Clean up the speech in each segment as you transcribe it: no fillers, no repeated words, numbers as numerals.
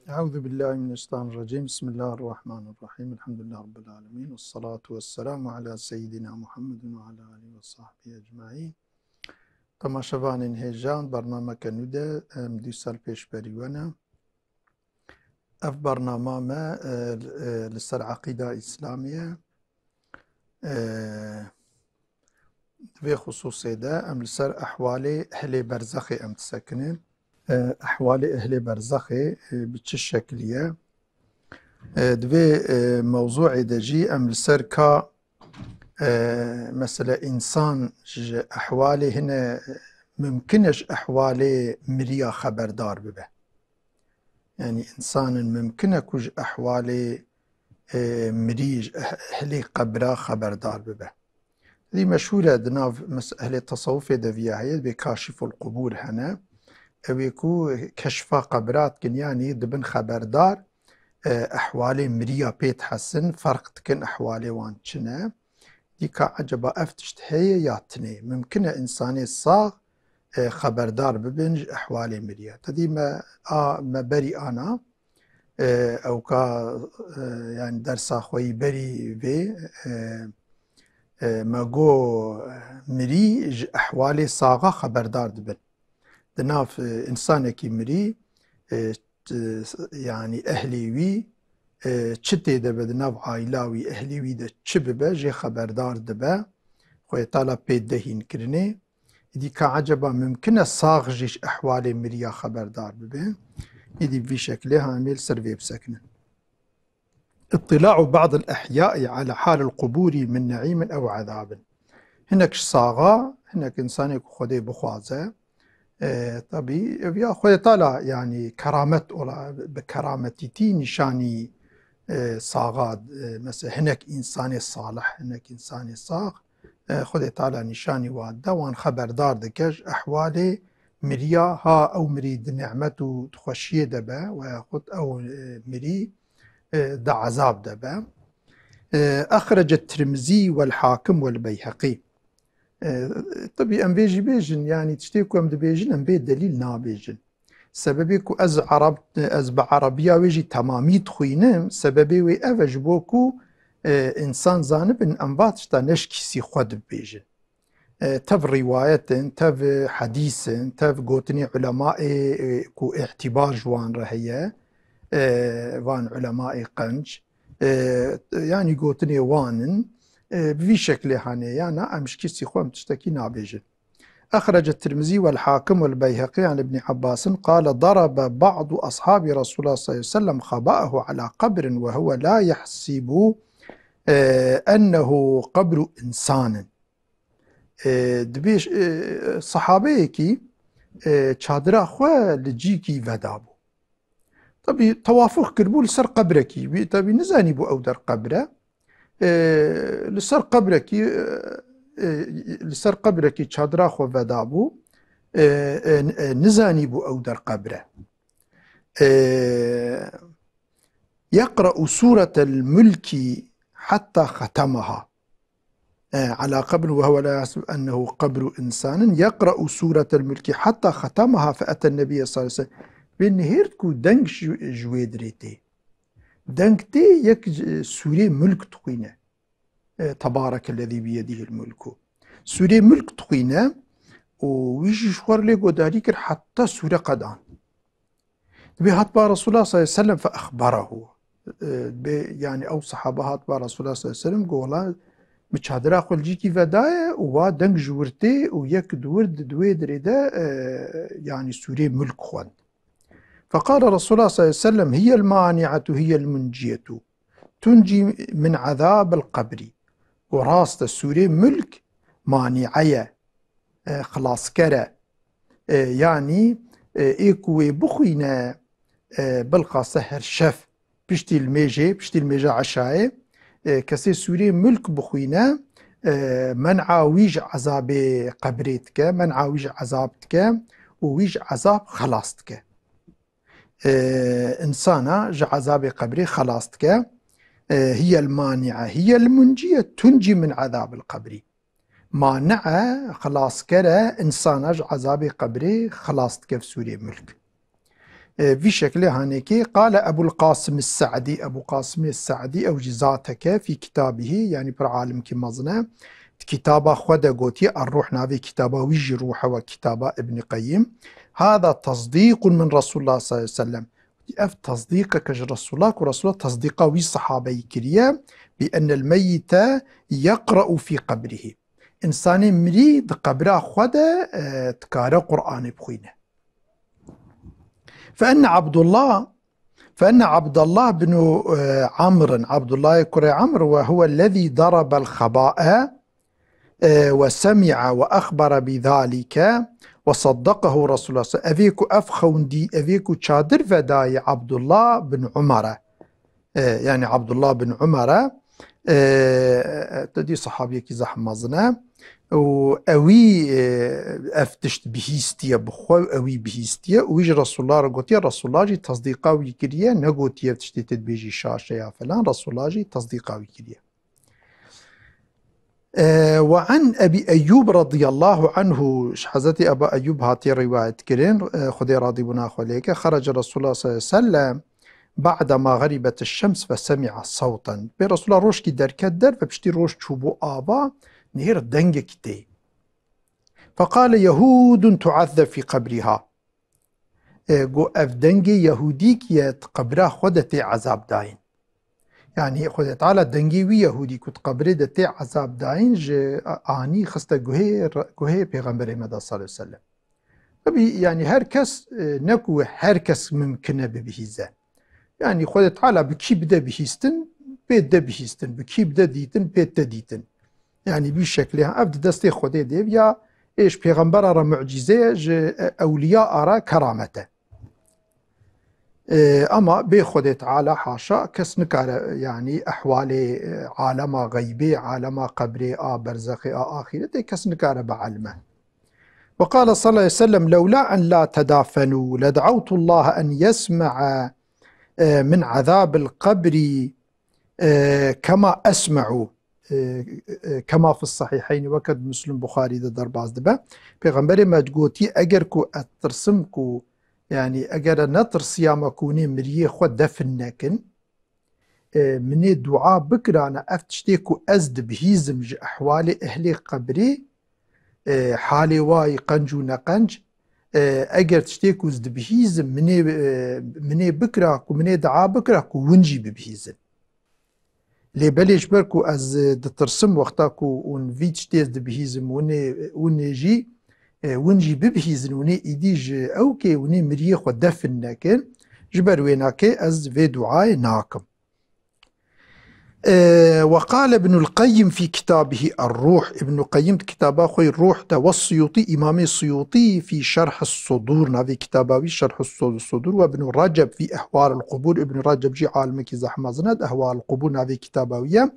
أعوذ بالله من الشيطان الرجيم. بسم الله الرحمن الرحيم. الحمد لله رب العالمين، والصلاة والسلام على سيدنا محمد وعلى آله وصحبه أجمعين. تماشاوانên hêjan bernameke nû de em 2 sal pêş berîwene. Ev bernama me li ser eqîda İslamî ye. Di vê xusûsê de em li ser ehwalê ehlê berzexê em tisekinin. Ehwalê ehlê berzexê bi çi şeklî ye? Di vê mewzuê de jî em li ser ka mesela însan ji ehwalê hine mümkün e ji ehwalê miriya xeberdar bibe. Yani insanin mümkün e ku ji ehwalê mirî ji ehlê qebra xeberdar bibe. Dî meşhûr e di nav ehlê tesewufê de vîya heye bê Kaşiful Qubûr hene. Ew ê ku keşfa qebrat kin yanî dibin xeberdar ehwalê miriya pê dihesin, ferq dikin ehwalê wan çi ne. Dîka eceba ev tişt heye ya tinê. Mümkün e insanê sağ xeberdar bibin ji ehwalê miriya. Tedî me berî ana ew ka yani dersa xwe yî berî vê me got mirî ji ehwalê saxa xeberdar dibin. Di nav însanekî mirî yani ehlê wî çi tê dibe di nav aîla wî, ehlê wî de çi bibe jê xeberdar dibe. Xwê Teala pê dehînkirinê. Dîka eceba mümkün e sax jî ji ehwalê miriya xeberdar bibe. Êdî vî şeklê hemê li ser vê bisekinin. İttilâ'u ba'dil ehyâ'i ala hâlil qubûrî min ne'îmin ew azâbin. Hinek ji saxa, hinek insanê ku Xwedê bixwaze, tabii ya Xwedê Teala yani keramet ola bi kerametîtî nîşanî saxa mesela hinek însanê salih, hinek însanê sax Xwedê Teala nîşanî wan da wan xeberdar dike ji ehwalê miriya ha ew mirî di nemet û di xweşiyê de be we yaxud ew mirî di ezab de be. Exrece Tirmizî wel Hakim wel Beyheqî. Tabii em vê jî bêjin yani tiştê ku em dibêjin em bê delîl nabêjin. Sebebê ku ez bi Erebiya wê jî temamî dixwînim, sebebê wê ev e ji bo ku însan zanibin em va tişta neşkîsî xwe dibêjin. Tev rîwayetin, tev hedîsin, tev gotinê ulemayê ku îtîbar ji wan re heye, van ulemayê qenc, yani gotinê wan in bi vî şeklê hene yana em ji kîsî xwe em tiştekî nabêjin. أخرج الترمذي والحاكم والبيهقي عن ابن عباس قال ضرب بعض أصحاب رسول الله صلى الله عليه وسلم خبأه على قبر وهو لا يحسب أنه قبر إنسان. دبیش صحابه کی چادرا خو لجی کی ودا بو. طبی توافق کربو لسر قبره کی. طبی نزانی بو او در قبره. لسر قبره کی چادرا خو ودا بو. نزانی بو او در قبره. يقرأ سورة الملك حتى ختمها على قبر وهو لا يحسب أنه قبر إنسان يقرأ سورة الملك حتى ختمها فأتى النبي صلى الله عليه وسلم بنهيرت كو دنگ جويدريتي دنگتي يك سورة ملك تخينه تبارك الذي بيده الملك سورة ملك تخينه ويجي شوار لي قداري كر حتى سورة قدان بهات با رسول الله صلى الله عليه وسلم فأخبره يعني أو صحابات با رسول الله صلى الله عليه وسلم قولا مچادرا خلجی کی ودای و دنگ جورته و یک دورد دوی درده يعني سورة ملك خوان. فقال رسول الله صلى الله عليه وسلم هي المانعة هي المنجية تنجي من عذاب القبر. وراست سورة ملك مانعية خلاص كرة يعني ايكوي بخينا بالخاصة هر شف بشتي الميجي عشاء کسی سوره ملک بخوینه منع ویج عذاب قبریت که منع ویج عذاب که و ویج عذاب خلاص که انسانا ج عذاب قبری خلاص که هي المانعة هي المنجية تنجي من عذاب القبر. مانعة خلاص كره انسانا ج عذاب قبری خلاص که في سوره ملك. في شكل هانيكي. قال أبو القاسم السعدي، أبو قاسم السعدي أو جزاتك في كتابه يعني برعالم كمزنا كتابة خدا قوتي الروح نافي كتابة ويجي روح وكتابة ابن قيم. هذا تصديق من رسول الله صلى الله عليه وسلم. أف تصديقك رسول الله ورسول الله تصديقه وصحابي كريا بأن الميت يقرأ في قبره. إنسان مريد قبره خدا تكاره قرآن بخينه. فأن عبد الله بن عمرو، عبد الله كري عمرو، وهو الذي ضرب الخباء وسمع وأخبر بذلك وصدقه رسول الله. أفيكو أفخوندي أفيكو شادر فداي عبد الله بن عمر، يعني عبد الله بن عمر تدي صحابي كي زحمزنا وأوي أفتشت بهيستيا بخو أوي بهيستيا ويجي رسول الله رقوتي رسول الله جي تصديقاوي كريا نقوتي أفتشتي تدبيجي شاشة يا فلان رسول الله جي تصديقاوي كريا. وعن أبي أيوب رضي الله عنه حضرتي أبا أيوب هاتي رواية كرين خدي راضي بنا خليك. خرج رسول الله صلى الله عليه وسلم بعدما غربت الشمس فسمع صوتا. برسول الله روش كي دركت در فبشتي روش تشوبو آبا نهير دنجك تي. فقال يهود تعذب في قبرها. قو أف دنجي يهوديك يتقبرها خدتي عذاب داين. يعني خدت على دنجي وي يهودي كنت قبره دتي عذاب داين آني خسته گوهر پیغمبر مدى صلى الله عليه وسلم. طبي يعني هر كس نكو هر كس ممكنه ببهيزه. يعني خدت على بكي بدا بهيستن بيت دا بهيستن بكي بدا ديتن بيت دا ديتن. يعني بشكلها أبدا دستي خده ديب يا إيش پیغمبر را معجزه أولياء را كرامته. أما بخده تعالى حاشا كس نكار يعني أحوال عالم غيبي عالم قبري برزخي آخرة كس نكار بعلمه. وقال صلى الله عليه وسلم لولا أن لا تدافنوا لدعوت الله أن يسمع من عذاب القبر كما أسمع كما في الصحيحين وكد مسلم بخاري در باز دبا. پیغمبر مجگوتی اگر کو اترسم کو يعني اگر نترسيا مكوني مريه خود دفن نكن من دعاء بكرانا افتشتيكو ازد بهيزم احوال اهلي قبري حالي واي قنج ونقنج اگر تشتيكو ازد بهيزم من بكراكو من دعاء بكراكو ونجي ببهيزم لي بليش بركو از دترسم وقتاكو ون فيتش تيز دبهيزم ونجي ونجي ببهيزن وني ايديج اوكي وني مريخ ودفن ناكن جبر ويناكي از في دعاء ناكم. وقال ابن القيم في كتابه الروح. ابن القيم كتابه خوي الروح والسيوطي إمام السيوطي في شرح الصدور نافي كتابه شرح الصدور. وابن رجب في أحوال القبور. ابن رجب جي عالمك زحمة زند أحوال القبور نافي كتابه.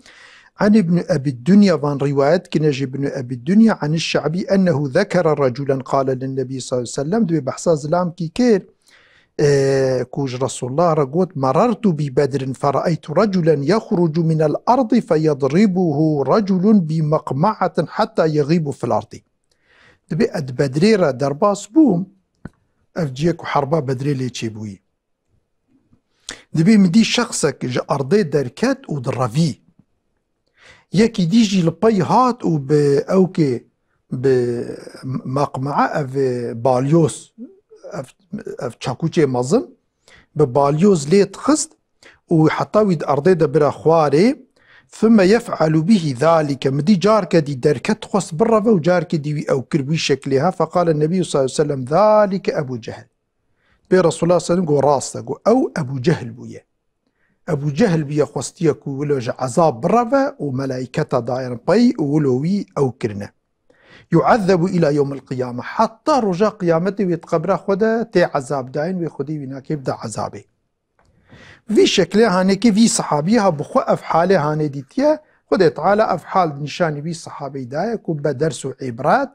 عن ابن أبي الدنيا وعن رواية كنج ابن أبي الدنيا عن الشعبي أنه ذكر رجلا قال للنبي صلى الله عليه وسلم دبي بحث زلام كي كير كوج رسول الله رقوت مررت ببدر فرأيت رجلا يخرج من الأرض فيضربه رجل بمقمعة حتى يغيب في الأرض. دبي أد بدريرة درباس بوم أفجيك حربا بدري لي تشيبوي. دبي مدي شخصك جا أرضي دركات ودرافي يكي ديجي لبي هات أوكي بمقمعة أف باليوس أف تشاكوشي مظن بباليوز ليت خست وحتى ويد أرضي دبرا خواري ثم يفعل به ذلك مدي جارك دي دركت خص برا وجارك دي أو كربي شكلها. فقال النبي صلى الله عليه وسلم ذلك أبو جهل. برسول الله صلى الله عليه وسلم راسه أو أبو جهل بويا. أبو جهل بيا خستيك ولوج عذاب برا وملائكة دائر بي ولوي أو كرنا يعذب إلى يوم القيامة حتى رجاء قيامته ويتقبره خدا تي عذاب داين ويخدي ويناك يبدأ عذابه. في شكله هانيك في صحابيها بخو أفحاله هاني ديتيا خدا تعالى أفحال نشاني في صحابي دايك وبدرس عبرات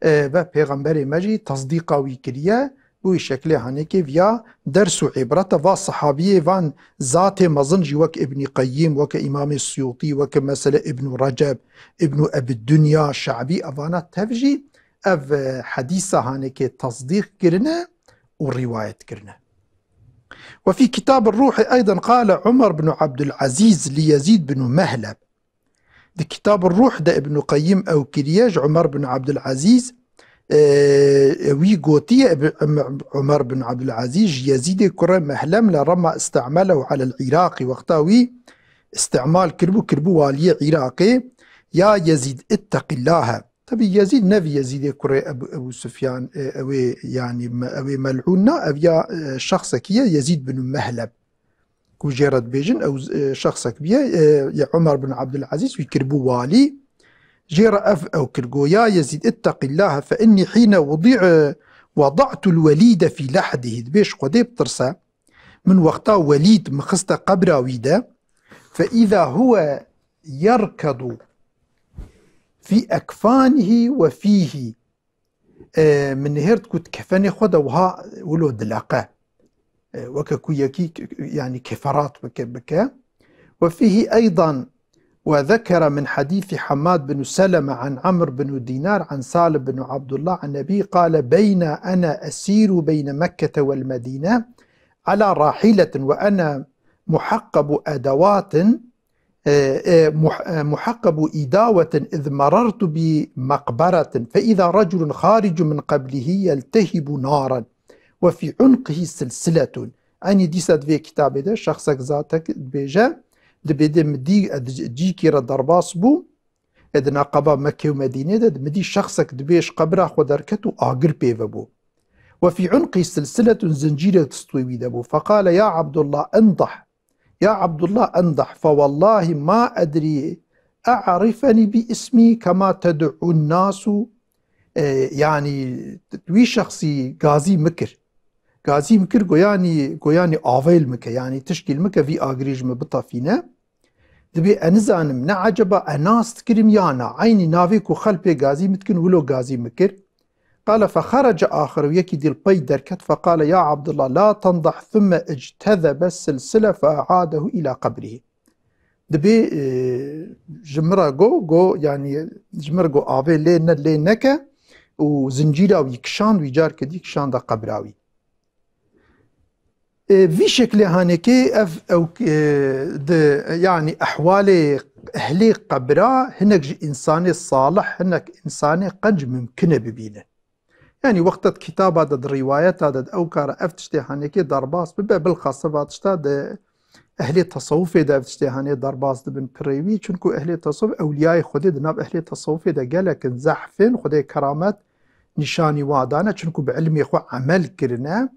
ببيغمبر مجي تصديقه ويكريا وي شكله هانيك فيا درس عبرات صحابيه فان ذات مزنجي وك ابن قيم وك إمام السيوطي وك مثلا ابن رجب ابن أبي الدنيا شعبي أفانا تفجي أف حديثة هانيك تصديق كرنا ورواية كرنا. وفي كتاب الروح أيضا قال عمر بن عبد العزيز ليزيد بن مهلب. ده كتاب الروح ده ابن قيم أو كرياج عمر بن عبد العزيز وي قوتية عمر بن عبد العزيز يزيد كرة مهلم لرما استعمله على العراق وقتاوي استعمال كربو والي عراقي يا يزيد اتق الله. طبي يزيد نبي يزيد كرة أبو سفيان أو يعني أو ملعوننا أو يا شخصك يزيد بن مهلب كوجيرد بيجن أو شخصك بيا يا عمر بن عبد العزيز ويكربو والي جير أف أو كرجو يا يزيد اتق الله فإني حين وضعت الوليد في لحده بيش قديب ترسى من وقتا وليد مخست قبر ويدا فإذا هو يركض في أكفانه وفيه من نهرت كنت كفاني خدا وها ولو دلاقة وككو يكي يعني كفرات بكا وفيه أيضا وذكر من حديث حماد بن سلمة عن عمرو بن دينار عن سالم بن عبد الله عن النبي قال بين أنا أسير بين مكة والمدينة على راحلة وأنا محقب أدوات محقب إداوة إذ مررت بمقبرة فإذا رجل خارج من قبله يلتهب نارا وفي عنقه سلسلة. أني دي ساد في كتاب ده شخصك ذاتك بيجا دبيدي مدي جيكي را درباس بو ادنا قبا مكة ومدينة مدي شخصك دبيش قبره خدركتو آقر بيفا بو وفي عنقي سلسلة زنجيرة تستوي دبو فقال يا عبد الله انضح يا عبد الله انضح فوالله ما أدري أعرفني باسمي كما تدعو الناس يعني توي شخصي غازي مكر غازي مكر قوياني آفيل مكة يعني تشكيل مكة في آقريج مبطا فينا دبي أنزانم نعجبا أناس تكرم يانا عيني نافيك وخلبي غازي متكن ولو غازي مكر. قال فخرج آخر ويكي دي البي دركت فقال يا عبد الله لا تنضح ثم اجتذب السلسلة فأعاده إلى قبره. دبي جمرا جو يعني جمرا جو آفي لينكا وزنجيرا ويكشان ويجار كدي كشان دا قبراوي في شكل هانكي أو يعني أحوال أهلي قبرا هناك إنساني صالح هناك إنساني قنج ممكنة ببينه يعني وقت كتابة دا الروايات دا أوكار أفتشتي هانكي درباس ببا بالخاصة باتشتا دا أهلي تصوفي دا أفتشتي هاني درباس دا بن بريوي چونكو أهلي تصوف أولياء خودي دناب أهلي تصوفي دا قالك زحفين خودي كرامات نشاني وادانا چونكو بعلمي خو عمل كرنا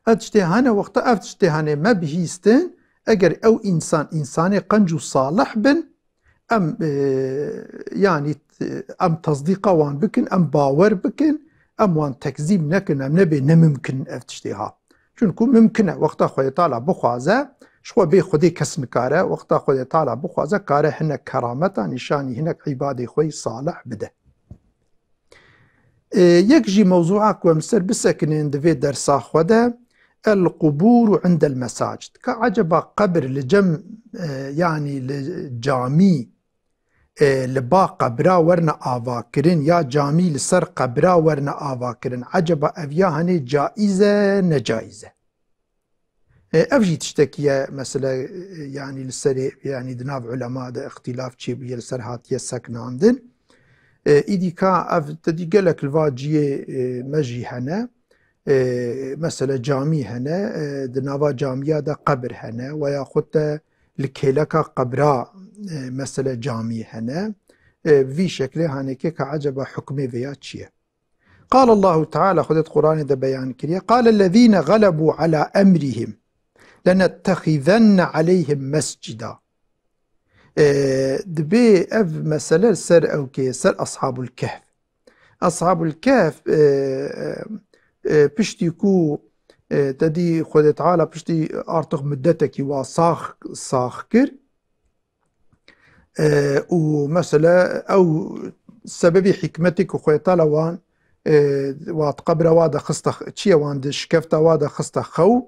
اجتهانه وقت اجتهانه ما بهيستن اگر او انساني قنجو صالح بن ام يعني ام تصديقه وان بكن ام باور بكن ام وان تكذيب نكن ام نبي نممكن افتشتها چونكو ممكنه وقت خوي طالع بخوازه شو بي خدي كسن كاره وقت خوي طالع بخوازه كاره هنا كرامته نشاني هناك عبادي خوي صالح بده. يكجي موضوعك ومسر بسكن دفي درسا خوده القبور عند المساجد كعجب قبر لجم يعني لجامي لبا قبرا ورنا آواكرين يا جامي لسر قبرا ورنا آواكرين عجب أفيا هني جائزة نجائزة أفجي تشتكي مثلا يعني لسر يعني دناب علماء دا اختلاف تشيبية لسر هاتية سكن عندن إيدي كا أف تدي قلك الواجية مجي هنا مثلا جامي هنا دنابا جامية دا قبر هنا وياخد لكيلكا قبرا مثلا جامي هنا في شكل هانيكي كعجب حكمي فيها تشيه. قال الله تعالى خذت قرآن دا بيان كريه قال الذين غلبوا على أمرهم لنتخذن عليهم مسجدا دبي أف مثلا سر أو كي سر أصحاب الكهف أصحاب الكهف پشتی کو تدی خود تعالی پشتی ارتق مدتکی و ساخ کر و مثلا او سبب حکمتك خود تعالی وان وات قبر وادا خسته چیه وان دشکفته وادا خسته خو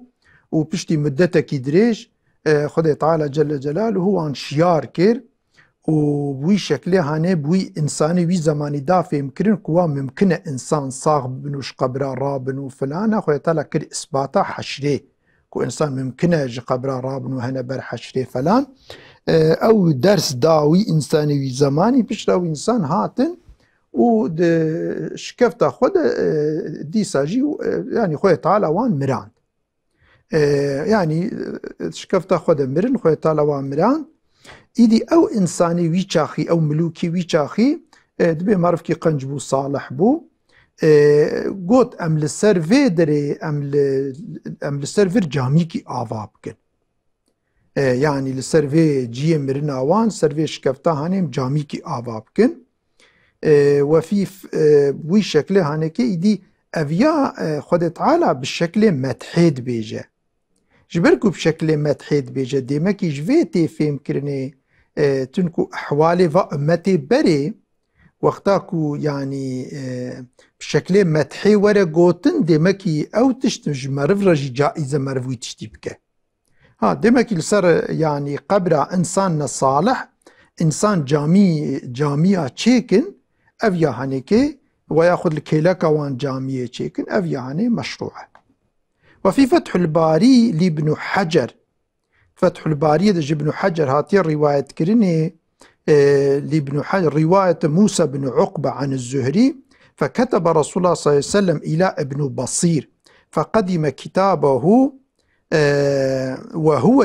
و پشتی مدتکی دریج خود تعالی جل جلاله وان شیار کر و بوی شکلی هانه بوی انسانی وی زمانی دافع مکرن کوا ممکنه انسان صاغ بنوش قبره رابن و فلانه خوی تعالی کر اثباتا حشره كو إنسان ممكنه جي قبره رابن وهنا بر حشري فلان أو درس داوي إنساني زماني بشراو إنسان هاتن و شكفتا خود دي ساجي يعني خويا تعالى وان مران يعني شكفتا خود مرن خويا تعالى وان مران إيدي أو إنساني ويشاخي أو ملوكي ويشاخي دبي معرف كي قنجبو صالح بو قوت أم للسيرفي دري أم للسيرفر جاميكي آفا بكن يعني للسيرفي جي مرنا وان سيرفي شكفتا هانيم جاميكي آفا بكن وفي بوي شكله هانيكي إيدي أفيا خود تعالى بالشكل متحيد بيجه جبركو بشكل متحيد بيجه ديمكي جفيتي فيم كرني تنكو أحوالي وأمتي بري وقتاكو يعني بشكل متحي ورا قوتن ديمكي أو تشتمج مرف رجي جائزة مرفوي تشتي بك ديمكي لسر يعني قبر إنسان صالح إنسان جامية تشيكن أفيا هانيكي وياخذ الكيلكا وان جامية تشيكن أفيا هاني مشروعة. وفي فتح الباري لابن حجر فتح الباري ده ابن حجر هاتي رواية كرني لابن حجر رواية موسى بن عقبة عن الزهري فكتب رسول الله صلى الله عليه وسلم إلى ابن بصير فقدم كتابه وهو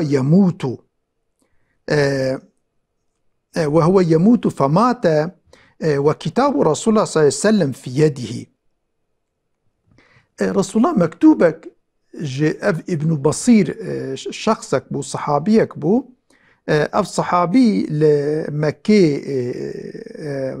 يموت فمات وكتاب رسول الله صلى الله عليه وسلم في يده. رسول الله مكتوبك ابن بصير شخصك بو صحابيك بو أف صحابي لمكة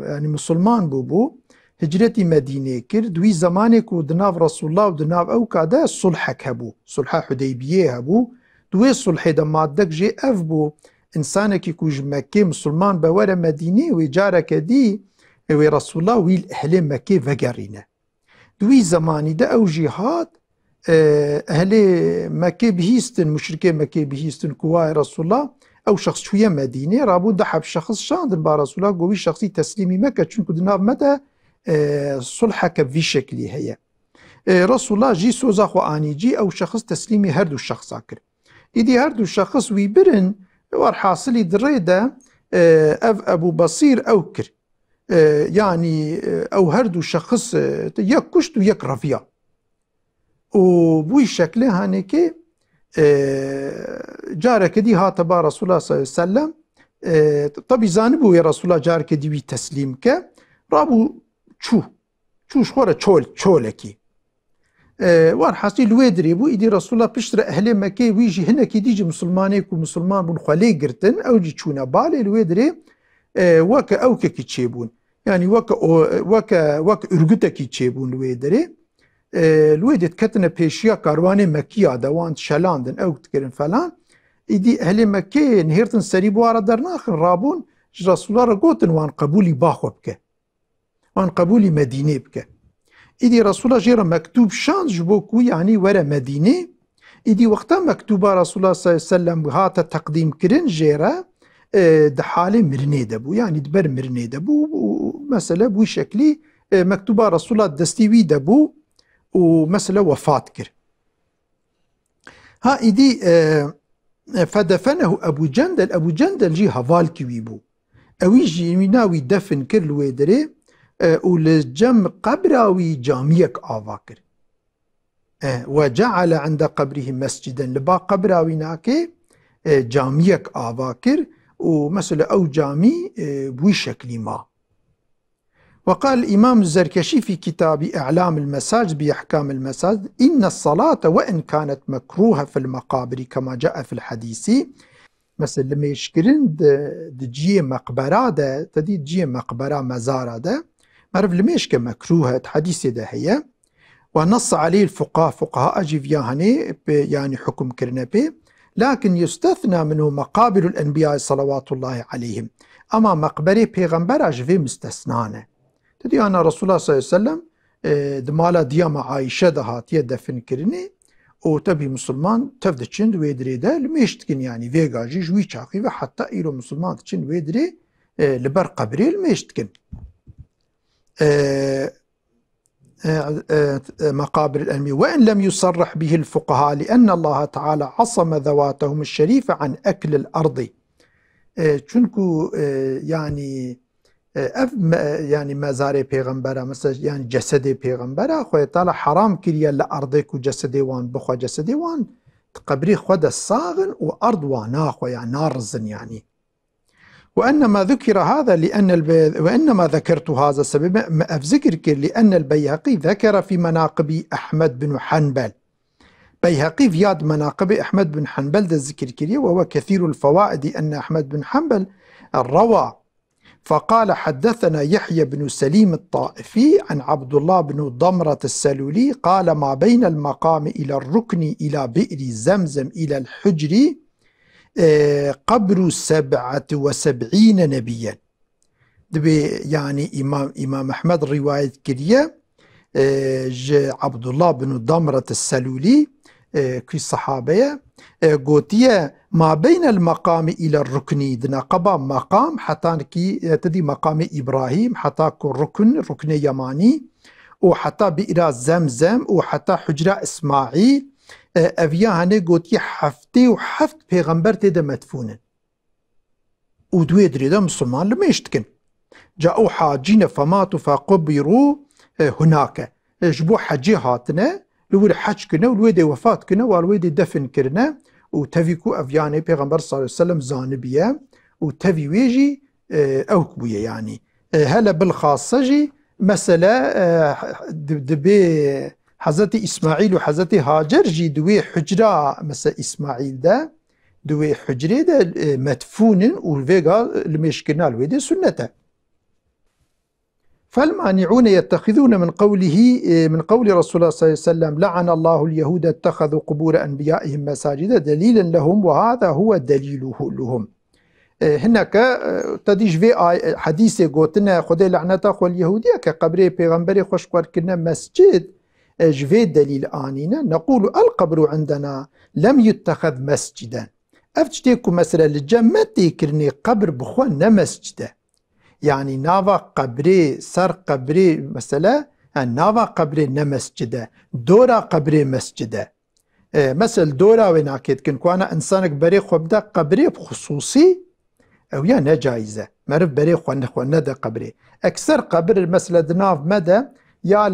يعني مسلمان بو هجرتي مدينة كر دوي زمانك ودناف رسول الله ودناف أو كادا صلحك هبو صلح حديبية هبو دوي صلح دمادك جي أف بو إنسانك يكوج مكة مسلمان بورا مدينة ويجارك دي ورسول الله ويل أهل مكة فقرينه دوي زماني دا أو جهاد أهل مكة بهيستن مشركي مكة بهيستن كواي رسول الله أو شخص شوية مدينة رابو دحب شخص شاندن با رسول الله قوي شخصي تسليمي مكة چونكو دناب متى صلحك في شكلي هي رسول الله جي سوزا خو آني جي أو شخص تسليمي هردو الشخص آكر إدي هردو الشخص ويبرن وارحاصلي دريدة أبو بصير أوكر يعني أو هردو شخص يك كشت ويك رفيا وبوي شكله هانيكي جارك دي هاتبا رسول الله صلى الله عليه وسلم طبي زانبو يا رسول الله جارك دي تسليمك رابو شو شخورة شولكي وان حاسي الويدري بو إدي رسول الله بشتر أهل مكي ويجي هناك ديجي مسلمانيك ومسلمان بون خلي قرتن أو جي تشونا بالي الويدري وكا أوكا كي تشيبون يعني وكا أرغتا كي تشيبون الويدري الويدي تكتنا بيشيا كارواني مكيا دوان شلاندن أو تكرن فلان إدي أهل مكي نهيرتن سريبو على درناخن رابون رسول الله رقوتن وان قبولي باخو بك وان قبولي مدينة بك إدي رسول الله جيرا مكتوب شان جبوكو يعني ورا مدينة إدي وقتا مكتوبة رسول الله صلى الله عليه وسلم هاتا تقديم كرن جيرا دحالي مرني دبو يعني دبر مرني دبو مثلا بوي شكلي مكتوبة رسول الله دستيوي دبو ومثلا وفاة كر ها إدي فدفنه أبو جندل جي هفال كويبو أوي جي مناوي دفن كر الويدري ولجم قبراوي جاميك آفاكر وجعل عند قبره مسجدا لبا قبراوي ناكي جاميك آفاكر ومثلا أو جامي بوي شكل ما. وقال الإمام الزركشي في كتاب إعلام المساجد بأحكام المساجد إن الصلاة وإن كانت مكروهة في المقابر كما جاء في الحديث مثلا لما يشكرن دجيه مقبرة ده تدي دجيه مقبرة مزارة ده معرف لما يشكر مكروهة حديث ده هي ونص عليه فقهاء أجيفياهني يعني حكم كرنبي لكن يستثنى منه مقابر الأنبياء صلوات الله عليهم أما مقبرة بيغمبر أجفي مستثنانه تدي أنا رسول الله صلى الله عليه وسلم دمالا ديما عايشة دهات يدفن كرني وتبي مسلمان تفد تشند ويدري ده الميشتكن يعني فيغا جي جوي شاقي وحتى إيرو مسلمان تشند ويدري لبر قبري الميشتكن مقابر الأنبياء وإن لم يصرح به الفقهاء لأن الله تعالى عصم ذواتهم الشريفة عن أكل الأرض. چونكو يعني مزار پیغمبر مثلا يعني جسد پیغمبر خواه تعالى حرام كريا لأرضك وجسد وان بخوا جسد وان قبري خود الصاغن وأرض وانا خواه يعني نارزن يعني. وإنما ذكر هذا وإنما ذكرت هذا السبب ما أذكر لأن البيهقي ذكر في مناقب أحمد بن حنبل. بيهقي في ياد مناقب أحمد بن حنبل ده ذكر كريه وهو كثير الفوائد أن أحمد بن حنبل روى فقال حدثنا يحيى بن سليم الطائفي عن عبد الله بن ضمرة السلولي قال ما بين المقام إلى الركن إلى بئر زمزم إلى الحجر قبر 77 نبيا. يعني إمام أحمد رواية كريه عبد الله بن ضمرة السلولي كي صحابية قوتية ما بين المقام إلى الركن دناقبا مقام حتى كي تدي مقام إبراهيم حتى ركن يماني وحتى بئر زمزم وحتى حجرة إسماعيل أفيا هني قوتي حفتي وحفت پیغمبر تيدا مدفونا ودوي دريدا مسلمان لما يشتكن جاءوا حاجين فماتوا فقبروا هناك جبوا حجي هاتنا لولي حج كنا ولويدي وفاة كنا والويدي دفن كرنا وتفيكو أفياني پیغمبر صلى الله عليه وسلم زانبيا وتفي ويجي أوكبويا يعني. هلا بالخاصة جي مثلا دبي حضرت إسماعيل وحضرت هاجر جي دوي حجرة مثلا إسماعيل ده دوي حجرة ده مدفون والفيغا المشكنا الويدي سنته. فالمانعون يتخذون من قول رسول الله صلى الله عليه وسلم لعن الله اليهود اتخذوا قبور أنبيائهم مساجد دليلا لهم وهذا هو دليله لهم. هناك تديش في حديث قوتنا خدي لعنته خو اليهودية كقبر پیغمبر خوشقور كنا مسجد جفي دليل آنينا نقول القبر عندنا لم يتخذ مسجدا. أفتشتيكو مثلا لجمتي كرني قبر بخوان مسجده يعني نافا قبري سر قبري مثلا نافا قبري نمسجده دورا قبري مسجده. مثل دورا ويناكيد كنكوانا انسانك بري خوبدا قبري بخصوصي او يا نجايزة مرف بري خوان ندا قبري اكثر قبر مثلا دناف مدى يا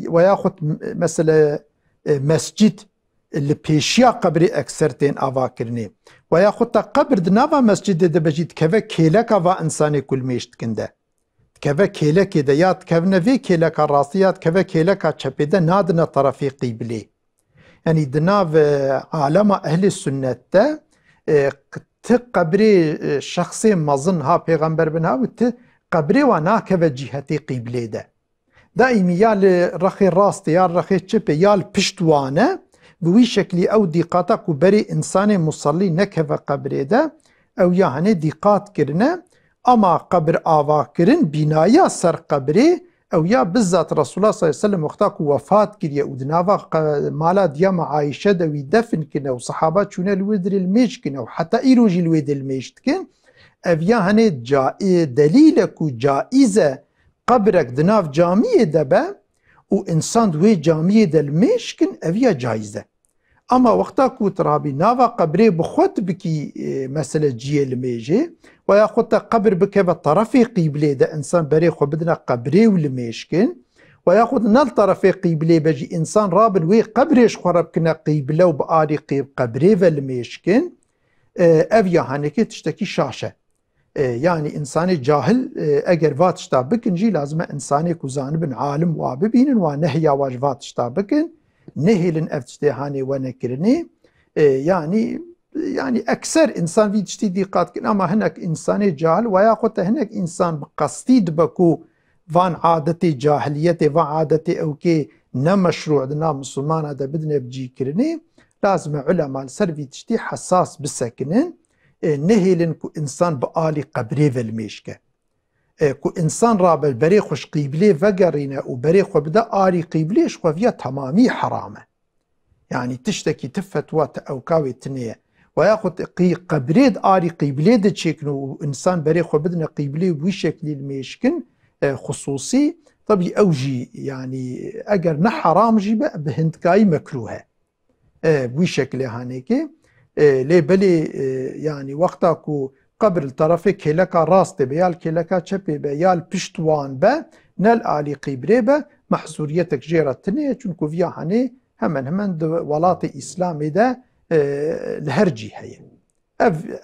وياخد مثلا مسجد اللي بيشيا قبري اكثرتين افاكرني وياخد قبر دنافا مسجد ده بجيت كفا كيلك افا انساني كل ميشت كنده كفا كيلك ديات كفنا في كيلك الراسيات كفا كيلك تشبيده نادنا طرفي قبلي يعني دناف عالم اهل السنة قبري شخصي مظن ها پیغمبر بنها قبري وانا كفا جهتي قبلي ده دائما يال رخي راست يال رخي تشبه يال پشتوانه بوي شكلي او دقاتك وبري انسان مصلي نكفى قبره ده او يعني دقات كرنا اما قبر آوا كرن بنايا سر قبره او يا بالذات رسول الله صلى الله عليه وسلم وقتاك وفاة كريا ودنافا مالا ديام عايشة دوي دفن كنا وصحابات شونا الودر الميش كنا وحتى ايروجي الودر الميش كن افيا هني دليلك وجائزة قبرك دناف جامية دبا وإنسان دوي جامية دالميشكن أفيا جايزة. أما وقتا كوترابي نافا قبري بخوت بكي مسألة جيه الميجي وياخوتا قبر بكي بطرفي قيبلي دا إنسان بري خو بدنا قبري والميشكن وياخوت نال طرفي قيبلي بجي إنسان رابن وي قبريش خورب كنا قيبلو وبآري قبري والميشكن أفيا هانيكي تشتكي شاشة. يعني إنساني جاهل أجر فاتشتا بكن جي لازم إنساني كوزانبن عالم واببين ونهيا واج فاتشتا بكن نهيلن افتشتهاني ونكرني يعني أكثر إنسان في تشتي ديقات كن أما هناك إنساني جاهل وياخد هناك إنسان بقصدي دبكو فان عادتي جاهليتي فان عادتي أوكي نمشروع دنا مسلمان هذا بدنا بجي كرني لازم علماء السرفي تشتي حساس بسكنن نهيلن كو إنسان بآلي قبري والميشكة كو إنسان رابل بري خوش قيبلي وقرينا وبري خو بدا آلي قيبليش خو فيها تمامي حرامة يعني تشتكي تفتوات أو كاوي تنية وياخد قبريد آلي قيبلي دا تشيكنو إنسان بري خو بدنا قيبلي وشكل الميشكن خصوصي طبي أوجي يعني أجر نحرام جي بهندكاي مكروهة بوي شكل هانيكي لي بلي يعني وقتا كو قبر الطرف كيلكا راست بيال كيلكا تشبي بيال بشتوان با نال آلي قيبري با محصوريتك جيرة تنية چونكو فيا هاني همان ولاتي إسلامي دا لهرجي هي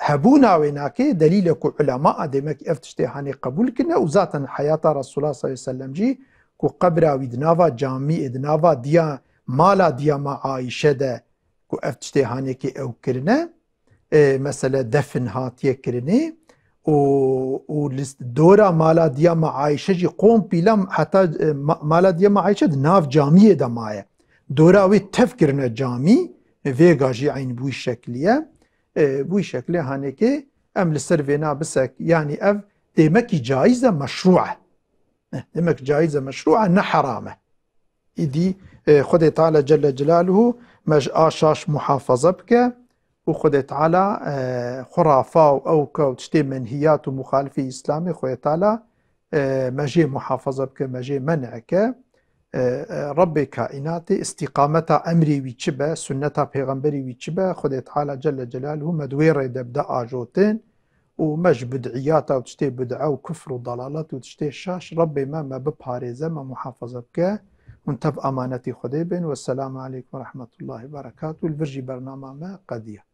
هبونا ويناكي دليلك علماء دمك افتشتي هاني قبول كنا وذاتا حياة رسول الله صلى الله عليه وسلم جي كو قبرا ويدنافا جامي ادنافا ديا مالا ديا ما عايشة دا كو افتشتي هاني كي او كرنا مثلا دفن هاتيه كرني و دورا مالا ديا ما عايشة جي قوم بيلم حتى مالا ديا ما عايشة ناف جامية دا مايا دورا وي تفكرنا جامي فيغا جي عين بوي شكلية بوي شكلية هانيكي ام لسرفينا بسك يعني اف ديمك جائزة مشروعة ديمك جائزة مشروعة نحرامة إدي خدي تعالى جل جلاله مج آشاش محافظة بك وخدي تعالى خرافة أو كوتشتي منهيات ومخالفي إسلامي خدي تعالى مجي محافظة بك مجي منعك ربي كائناتي استقامة أمري ويتشبه سنة پیغمبري ويتشبه خدي تعالى جل جلاله مدوير يبدأ آجوتين ومج بدعيات أو تشتي بدعة وكفر وضلالات وتشتي شاش ربي ما بباريزة ما محافظة بك وانتب أمانتي خدي بين والسلام عليكم ورحمة الله وبركاته الفرجي برنامج ما قديه